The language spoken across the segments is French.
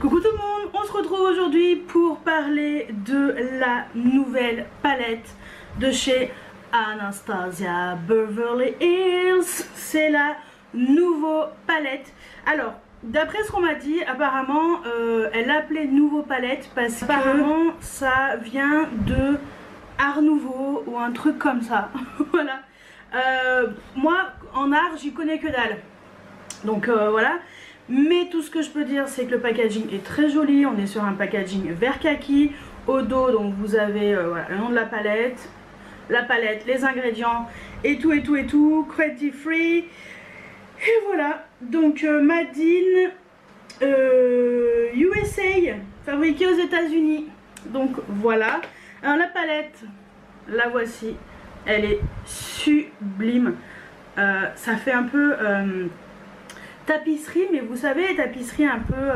Coucou tout le monde, on se retrouve aujourd'hui pour parler de la nouvelle palette de chez Anastasia Beverly Hills. C'est la nouvelle palette. Alors, d'après ce qu'on m'a dit, apparemment, elle l'appelait nouveau palette parce qu'apparemment ça vient de Art Nouveau ou un truc comme ça. Voilà. Moi, en art, j'y connais que dalle. Donc voilà. Mais tout ce que je peux dire, c'est que le packaging est très joli. On est sur un packaging vert kaki. Au dos, donc vous avez voilà, le nom de la palette, les ingrédients et tout et tout et tout. Cruelty free. Et voilà. Donc Made in USA, fabriqué aux États-Unis. Donc voilà. Alors la palette, la voici. Elle est sublime. Ça fait un peu tapisserie, mais vous savez, tapisserie un peu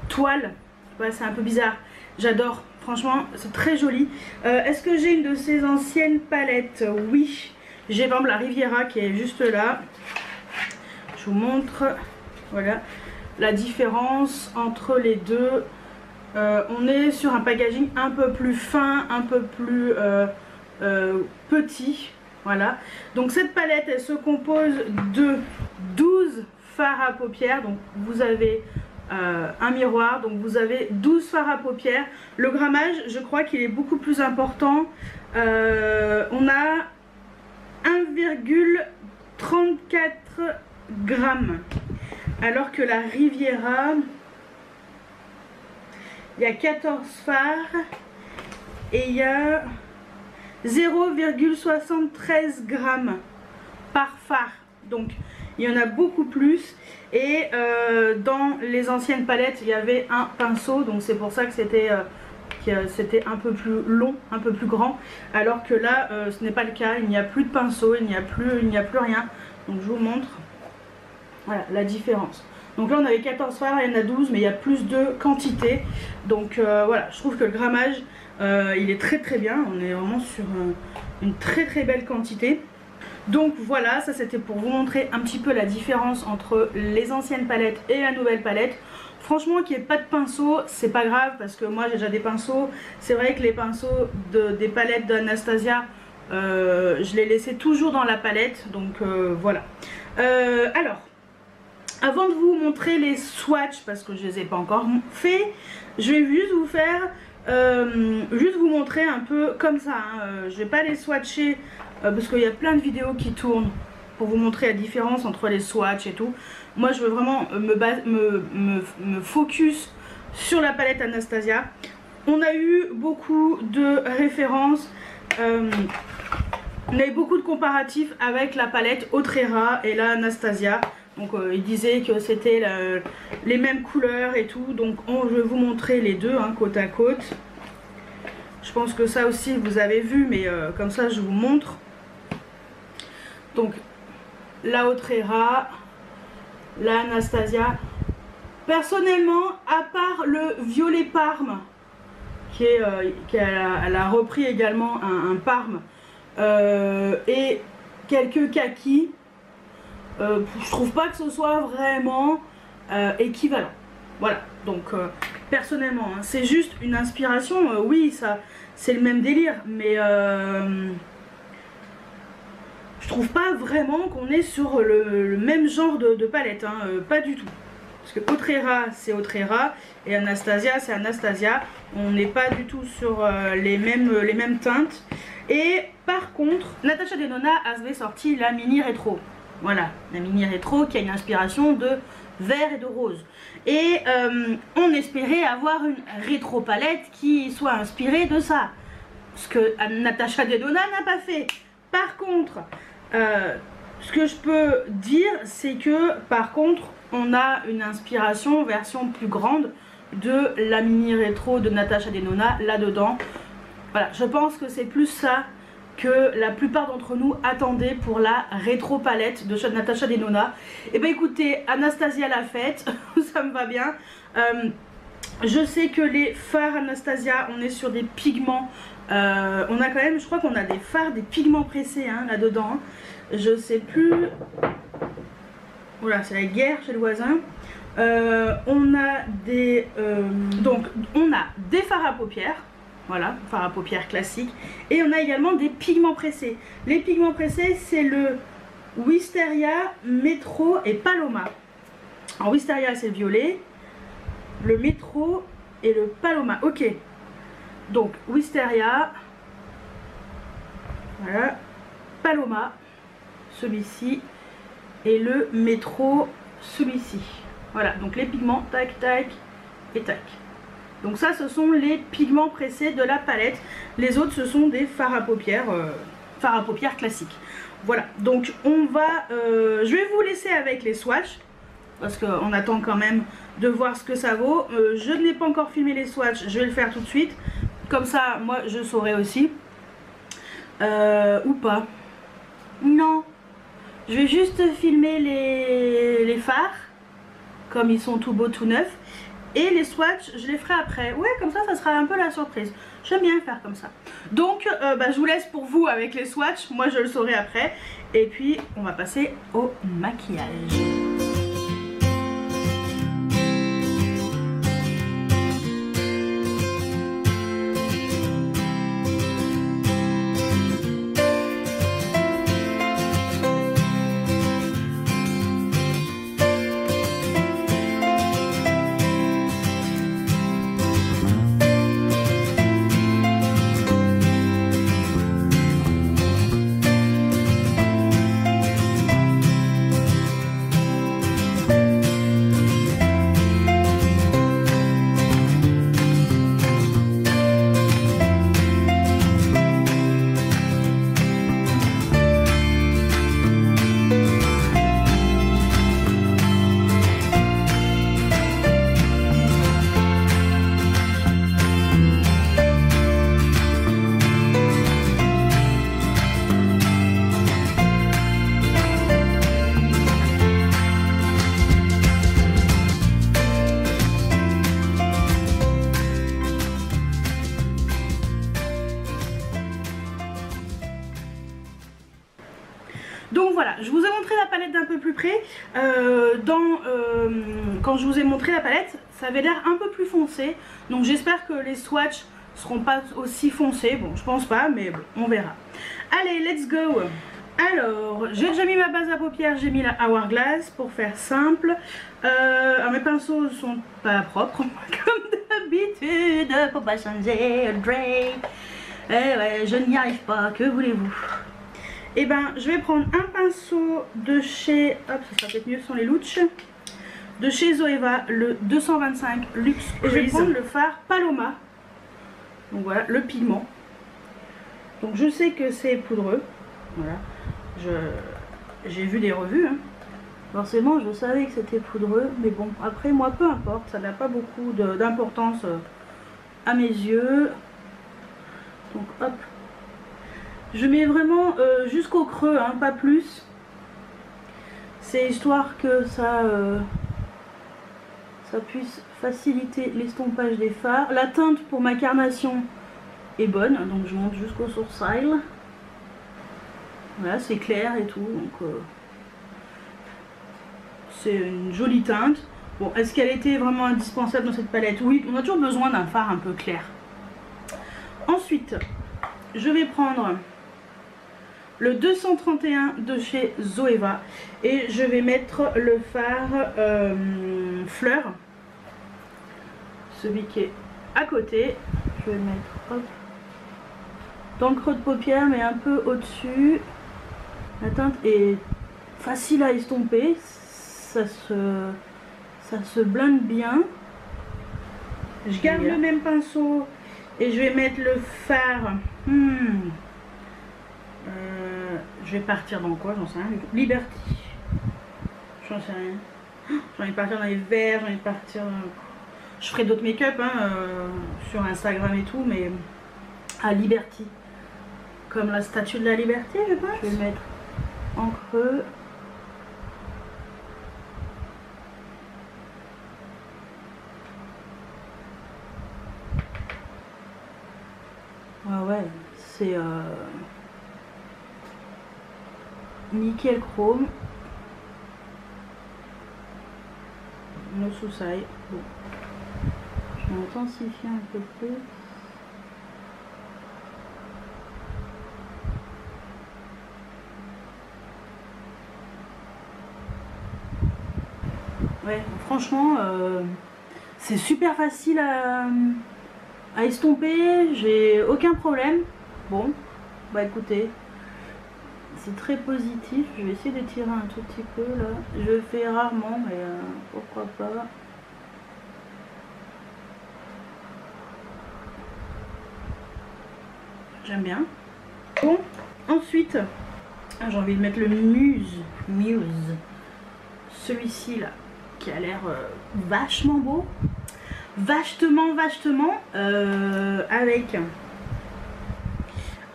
toile. Ouais, c'est un peu bizarre. J'adore. Franchement, c'est très joli. Est-ce que j'ai une de ces anciennes palettes? Oui. J'ai par exemple la Riviera qui est juste là. Je vous montre. Voilà. La différence entre les deux. On est sur un packaging un peu plus fin, un peu plus petit. Voilà. Donc cette palette, elle se compose de 12 fards à paupières. Donc vous avez un miroir, donc vous avez 12 fards à paupières. Le grammage, je crois qu'il est beaucoup plus important. On a 1,34 grammes, alors que la Riviera, il y a 14 fards et il y a 0,73 grammes par phare. Donc il y en a beaucoup plus. Et dans les anciennes palettes, il y avait un pinceau. Donc c'est pour ça que c'était un peu plus long, un peu plus grand. Alors que là, ce n'est pas le cas. Il n'y a plus de pinceau, il n'y a plus rien. Donc je vous montre. Voilà la différence. Donc là on avait 14 fards, il y en a 12, mais il y a plus de quantité. Donc voilà, je trouve que le grammage il est très très bien. On est vraiment sur une très très belle quantité. Donc voilà, ça c'était pour vous montrer un petit peu la différence entre les anciennes palettes et la nouvelle palette. Franchement, qu'il n'y ait pas de pinceau, c'est pas grave parce que moi j'ai déjà des pinceaux. C'est vrai que les pinceaux des palettes d'Anastasia, je les laissais toujours dans la palette. Donc voilà. Alors, avant de vous montrer les swatchs, parce que je les ai pas encore fait, je vais juste vous faire, juste vous montrer un peu comme ça. Hein. Je vais pas les swatcher parce qu'il y a plein de vidéos qui tournent pour vous montrer la différence entre les swatchs et tout. Moi je veux vraiment me focus sur la palette Anastasia. On a eu beaucoup de références, on a eu beaucoup de comparatifs avec la palette Autrera et la Anastasia. Donc ils disaient que c'était les mêmes couleurs et tout. Donc je vais vous montrer les deux hein, côte à côte. Je pense que ça aussi vous avez vu, mais comme ça je vous montre. Donc la Autrera, la Anastasia. Personnellement, à part le violet parme, elle a repris également un parme et quelques kakis. Je trouve pas que ce soit vraiment équivalent. Voilà, donc personnellement, hein, c'est juste une inspiration. Oui, ça, c'est le même délire, mais je trouve pas vraiment qu'on est sur le même genre de palette. Hein, pas du tout. Parce que Autrera, c'est Autrera et Anastasia, c'est Anastasia. On n'est pas du tout sur les mêmes teintes. Et par contre, Natasha Denona avait sorti la mini rétro. Voilà, la mini rétro qui a une inspiration de vert et de rose. Et on espérait avoir une rétro palette qui soit inspirée de ça. Ce que Natasha Denona n'a pas fait. Par contre, ce que je peux dire, c'est que par contre, on a une inspiration version plus grande de la mini rétro de Natasha Denona là-dedans. Voilà, je pense que c'est plus ça que la plupart d'entre nous attendaient pour la rétro palette de Natasha Denona. Et ben écoutez, Anastasia l'a faite, ça me va bien. Je sais que les fards Anastasia, on est sur des pigments. On a quand même, je crois qu'on a des fards, des pigments pressés hein, là-dedans. Hein. Je sais plus. Voilà, c'est la guerre chez le voisin. On a des fards à paupières, voilà, fards à paupières classiques, et on a également des pigments pressés. Les pigments pressés, c'est le Wisteria, Metro et Paloma. Alors Wisteria c'est le violet, le Metro et le Paloma. Ok, donc Wisteria, voilà, Paloma, celui-ci, et le Metro, celui-ci. Voilà, donc les pigments, tac, tac et tac. Donc ça, ce sont les pigments pressés de la palette. Les autres, ce sont des fards à paupières classiques. Voilà, donc on va... je vais vous laisser avec les swatchs, parce qu'on attend quand même de voir ce que ça vaut. Je n'ai pas encore filmé les swatchs, je vais le faire tout de suite. Comme ça, moi, je saurai aussi. Ou pas. Non. Je vais juste filmer les fards, comme ils sont tout beaux, tout neufs. Et les swatchs, je les ferai après. Ouais, comme ça sera un peu la surprise. J'aime bien faire comme ça. Donc, je vous laisse pour vous avec les swatchs. Moi, je le saurai après. Et puis, on va passer au maquillage. Donc voilà, je vous ai montré la palette d'un peu plus près. Quand je vous ai montré la palette, ça avait l'air un peu plus foncé. Donc j'espère que les swatchs seront pas aussi foncés. Bon, je pense pas, mais bon, on verra. Allez, let's go. Alors, j'ai déjà mis ma base à paupières, j'ai mis la Hourglass pour faire simple. Alors mes pinceaux sont pas propres, comme d'habitude, faut pas changer, Dre. Eh ouais, je n'y arrive pas, que voulez-vous? Et ben, je vais prendre un pinceau de chez, hop, ça sera peut-être mieux sans les louches, de chez Zoeva, le 225 Luxe Crease. Et je vais prendre le fard Paloma. Donc voilà, le pigment. Donc je sais que c'est poudreux. Voilà. J'ai vu des revues. Hein. Forcément, je savais que c'était poudreux. Mais bon, après, moi, peu importe. Ça n'a pas beaucoup d'importance à mes yeux. Donc hop. Je mets vraiment jusqu'au creux, hein, pas plus. C'est histoire que ça puisse faciliter l'estompage des fards. La teinte pour ma carnation est bonne, donc je monte jusqu'au sourcil. Voilà, c'est clair et tout, donc c'est une jolie teinte. Bon, est-ce qu'elle était vraiment indispensable dans cette palette? Oui, on a toujours besoin d'un fard un peu clair. Ensuite, je vais prendre le 231 de chez Zoeva et je vais mettre le fard fleur, celui qui est à côté. Je vais le mettre hop, dans le creux de paupière mais un peu au-dessus. La teinte est facile à estomper, ça se blende bien. Je garde le même pinceau et je vais mettre le fard. Je vais partir dans quoi? J'en sais rien. Liberty. J'en sais rien. J'ai envie de partir dans les verts, j'ai envie de partir. Je ferai d'autres make-up hein, sur Instagram et tout, mais à Liberty. Comme la statue de la liberté, je pense. Je vais le mettre en creux. Ah ouais, c'est nickel chrome. no Susai. Bon. Je vais intensifier un peu plus. Ouais, franchement, c'est super facile à estomper, j'ai aucun problème. Bon, bah écoutez, c'est très positif. Je vais essayer d'étirer un tout petit peu là. Je le fais rarement, mais pourquoi pas. J'aime bien. Bon, ensuite, j'ai envie de mettre le Muse. Celui-ci là, qui a l'air vachement beau. Vastement, avec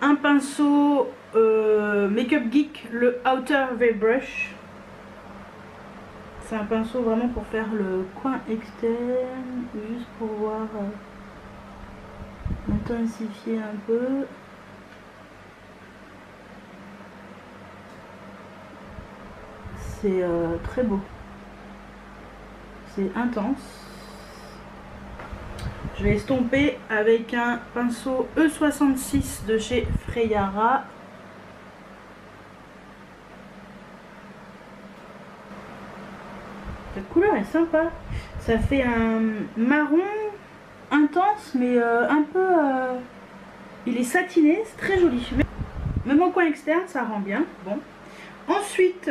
un pinceau Makeup Geek, le Outer V-Brush. C'est un pinceau vraiment pour faire le coin externe, juste pour voir intensifier un peu. C'est très beau, c'est intense. Je vais estomper avec un pinceau E66 de chez Freyara. Cette couleur est sympa. Ça fait un marron intense, mais un peu... il est satiné, c'est très joli. Même en coin externe, ça rend bien. Bon. Ensuite,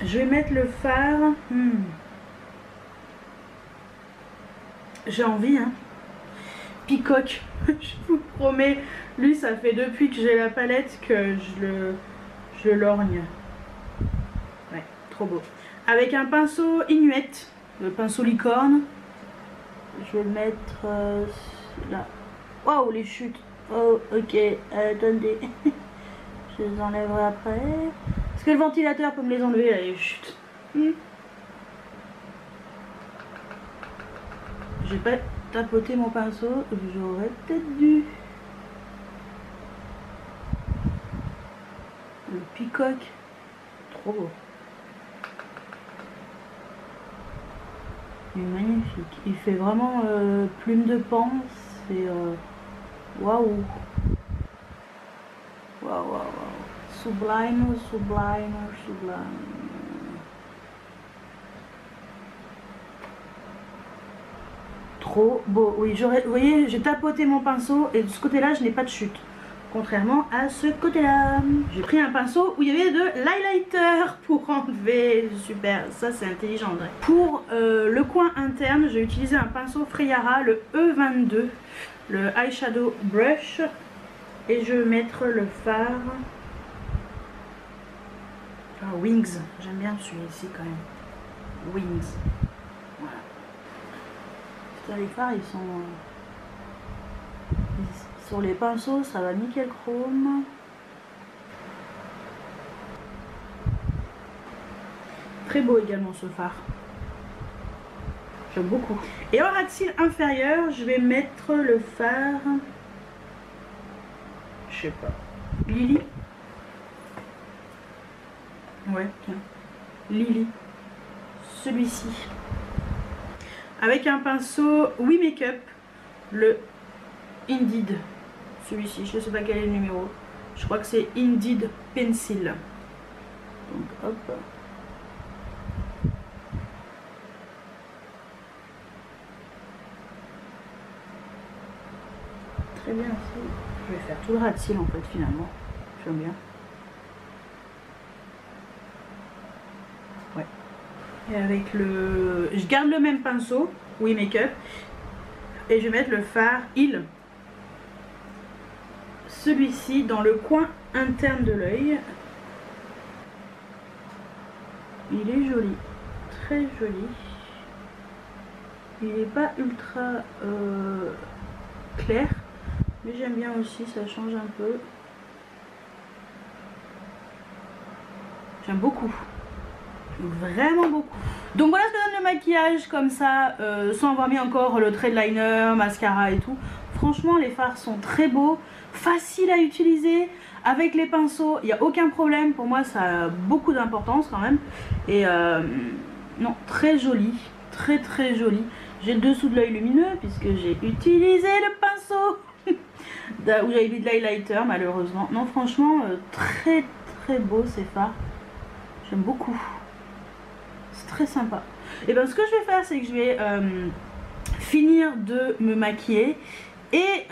je vais mettre le fard. J'ai envie, hein. Peacock, je vous promets. Lui, ça fait depuis que j'ai la palette que je lorgne. Ouais, trop beau. Avec un pinceau Inuit, le pinceau licorne. Je vais le mettre là. Waouh, les chutes. Oh, ok, attendez. Je les enlèverai après. Est-ce que le ventilateur peut me les enlever, là, les chutes? J'ai pas tapoté mon pinceau, j'aurais peut-être dû. Le Peacock, trop beau. Il est magnifique. Il fait vraiment plume de pan. C'est waouh. Waouh. Sublime. Trop beau. Oui, vous voyez, j'ai tapoté mon pinceau et de ce côté-là, je n'ai pas de chute. Contrairement à ce côté-là. J'ai pris un pinceau où il y avait de l'highlighter pour enlever. Super, ça c'est intelligent. Pour le coin interne, j'ai utilisé un pinceau Freyara, le E22, le eyeshadow brush. Et je vais mettre le fard. Ah, Wings, j'aime bien celui-ci quand même. Wings. Voilà. Les fards, ils sont... sur les pinceaux, ça va nickel chrome. Très beau également ce fard. J'aime beaucoup. Et en ras de cils inférieur, je vais mettre le fard... Je sais pas. Lily. Ouais, tiens. Lily. Celui-ci. Avec un pinceau We Makeup. Le Indeed. Celui-ci. Je ne sais pas quel est le numéro. Je crois que c'est Indeed Pencil. Donc hop. Très bien aussi. Je vais faire tout le ras de cils en fait finalement. J'aime bien. Ouais. Et avec le... Je garde le même pinceau, We Makeup. Et je vais mettre le fard Heal. Celui-ci dans le coin interne de l'œil. Il est joli. Très joli. Il n'est pas ultra clair. Mais j'aime bien aussi, ça change un peu. J'aime beaucoup. Vraiment beaucoup. Donc voilà ce que donne le maquillage comme ça, sans avoir mis encore le trait de liner, mascara et tout. Franchement, les fards sont très beaux, faciles à utiliser. Avec les pinceaux, il n'y a aucun problème. Pour moi, ça a beaucoup d'importance quand même. Et Non, très joli, très joli. J'ai le dessous de l'œil lumineux puisque j'ai utilisé le pinceau où j'avais mis de l'highlighter malheureusement. Non, franchement, très beau ces fards. J'aime beaucoup. C'est très sympa. Et bien ce que je vais faire, c'est que je vais finir de me maquiller et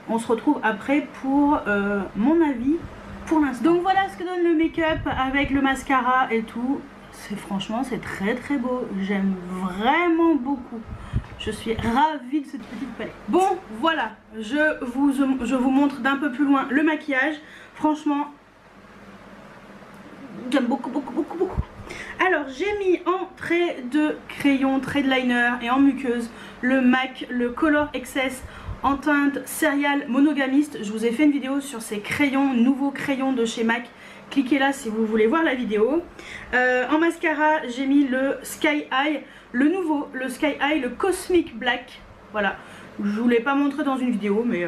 on se retrouve après pour mon avis pour l'instant. Donc voilà ce que donne le make-up avec le mascara et tout. Franchement, c'est très beau. J'aime vraiment beaucoup. Je suis ravie de cette petite palette. Bon, voilà. Je vous montre d'un peu plus loin le maquillage. Franchement, j'aime beaucoup. Alors, j'ai mis en trait de crayon, trait de liner et en muqueuse le MAC, le Color Excess en teinte céréale monogamiste. Je vous ai fait une vidéo sur ces crayons, nouveaux crayons de chez MAC. Cliquez là si vous voulez voir la vidéo. En mascara, j'ai mis le Sky High, le nouveau, le Sky High, le Cosmic Black. Voilà, je vous l'ai pas montré dans une vidéo, mais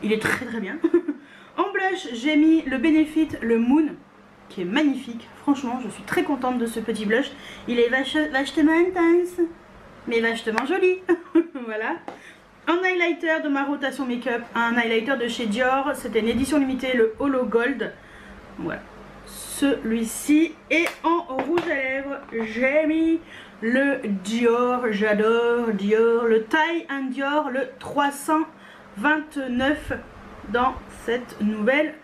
il est très bien. En blush, j'ai mis le Benefit, le Moon, qui est magnifique. Franchement, je suis très contente de ce petit blush. Il est vachement intense, mais vachement joli. Voilà. Un highlighter de ma rotation make-up, un highlighter de chez Dior, c'était une édition limitée, le Holo Gold. Voilà, celui-ci. Et en rouge à lèvres, j'ai mis le Dior, j'adore Dior, le Tie and Dior, le 329 dans cette nouvelle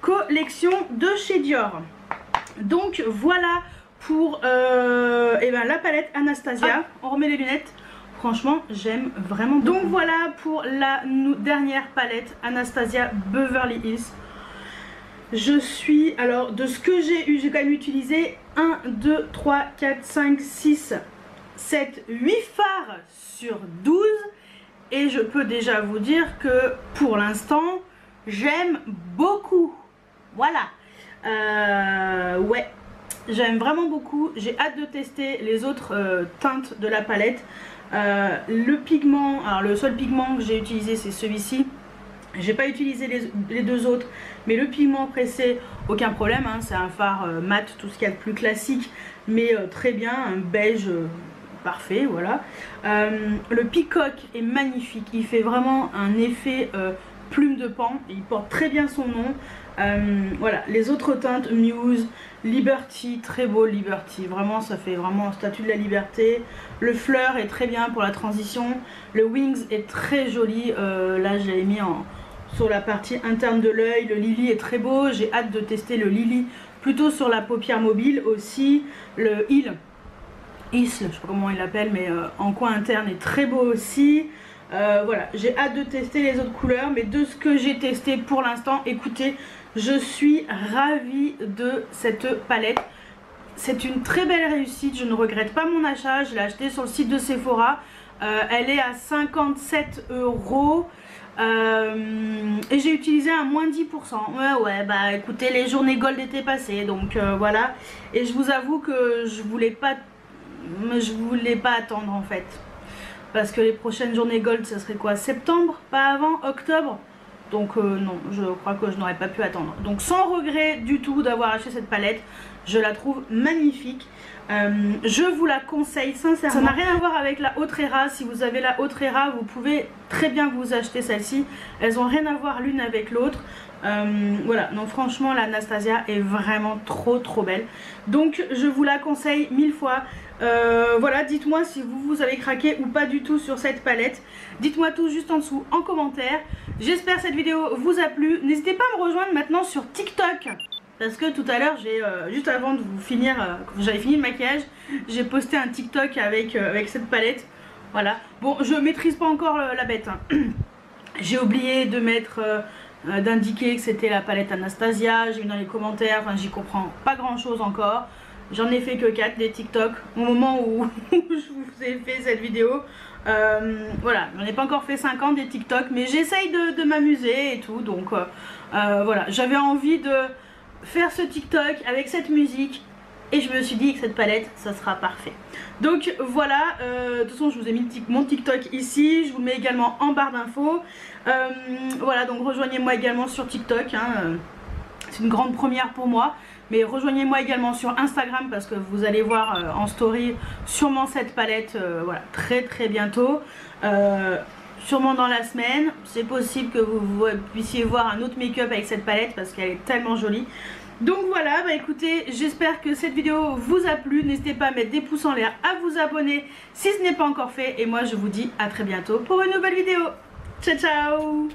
collection de chez Dior. Donc voilà pour la palette Anastasia. On remet les lunettes. Franchement, j'aime vraiment beaucoup. Donc voilà pour la dernière palette Anastasia Beverly Hills. Je suis, alors de ce que j'ai eu, j'ai quand même utilisé 1, 2, 3, 4, 5, 6, 7, 8 fards sur 12. Et je peux déjà vous dire que pour l'instant, j'aime beaucoup. Voilà. Ouais, j'aime vraiment beaucoup. J'ai hâte de tester les autres teintes de la palette. Le pigment, alors le seul pigment que j'ai utilisé c'est celui-ci. J'ai pas utilisé les deux autres, mais le pigment pressé, aucun problème, hein, c'est un fard mat, tout ce qu'il y a de plus classique, mais très bien, un beige parfait, voilà. Le Peacock est magnifique, il fait vraiment un effet plume de pan, il porte très bien son nom. Voilà, les autres teintes, Muse, Liberty, très beau Liberty, vraiment ça fait vraiment statue de la liberté. Le Fleur est très bien pour la transition, le Wings est très joli, là j'ai mis sur la partie interne de l'œil. Le Lily est très beau, j'ai hâte de tester le Lily plutôt sur la paupière mobile aussi. Le Isle, je sais pas comment il l'appelle, mais en coin interne est très beau aussi. Voilà, j'ai hâte de tester les autres couleurs, mais de ce que j'ai testé pour l'instant, écoutez, je suis ravie de cette palette. C'est une très belle réussite, je ne regrette pas mon achat, je l'ai acheté sur le site de Sephora. Elle est à 57 €. Et j'ai utilisé un moins 10%. Ouais, bah écoutez, les journées gold étaient passées, donc voilà. Et je vous avoue que je voulais pas attendre en fait. Parce que les prochaines journées gold, ça serait quoi? Septembre? Pas avant? Octobre? Donc non, je crois que je n'aurais pas pu attendre. Donc sans regret du tout d'avoir acheté cette palette. Je la trouve magnifique. Je vous la conseille sincèrement. Ça n'a rien à voir avec la Autrera. Si vous avez la Autrera, vous pouvez très bien vous acheter celle-ci. Elles n'ont rien à voir l'une avec l'autre. Voilà, donc franchement la Anastasia est vraiment trop belle. Donc je vous la conseille 1000 fois. Voilà, dites-moi si vous avez craqué ou pas du tout sur cette palette. Dites-moi tout juste en dessous en commentaire. J'espère que cette vidéo vous a plu. N'hésitez pas à me rejoindre maintenant sur TikTok. Parce que tout à l'heure, j'ai juste avant de vous finir, quand j'avais fini le maquillage, j'ai posté un TikTok avec cette palette. Voilà. Bon, je maîtrise pas encore la bête. Hein. J'ai oublié de mettre, d'indiquer que c'était la palette Anastasia. J'ai vu dans les commentaires, enfin j'y comprends pas grand chose encore. J'en ai fait que 4 des TikTok au moment où je vous ai fait cette vidéo. Voilà, j'en ai pas encore fait 50 des TikTok, mais j'essaye de m'amuser et tout. Donc voilà, j'avais envie de faire ce TikTok avec cette musique et je me suis dit que cette palette ça sera parfait. Donc voilà, de toute façon je vous ai mis mon TikTok ici, je vous le mets également en barre d'infos. Voilà, donc rejoignez-moi également sur TikTok, hein, c'est une grande première pour moi. Mais rejoignez-moi également sur Instagram parce que vous allez voir en story sûrement cette palette voilà, très bientôt. Sûrement dans la semaine. C'est possible que vous puissiez voir un autre make-up avec cette palette parce qu'elle est tellement jolie. Donc voilà, bah écoutez, j'espère que cette vidéo vous a plu. N'hésitez pas à mettre des pouces en l'air, à vous abonner si ce n'est pas encore fait. Et moi je vous dis à très bientôt pour une nouvelle vidéo. Ciao ciao.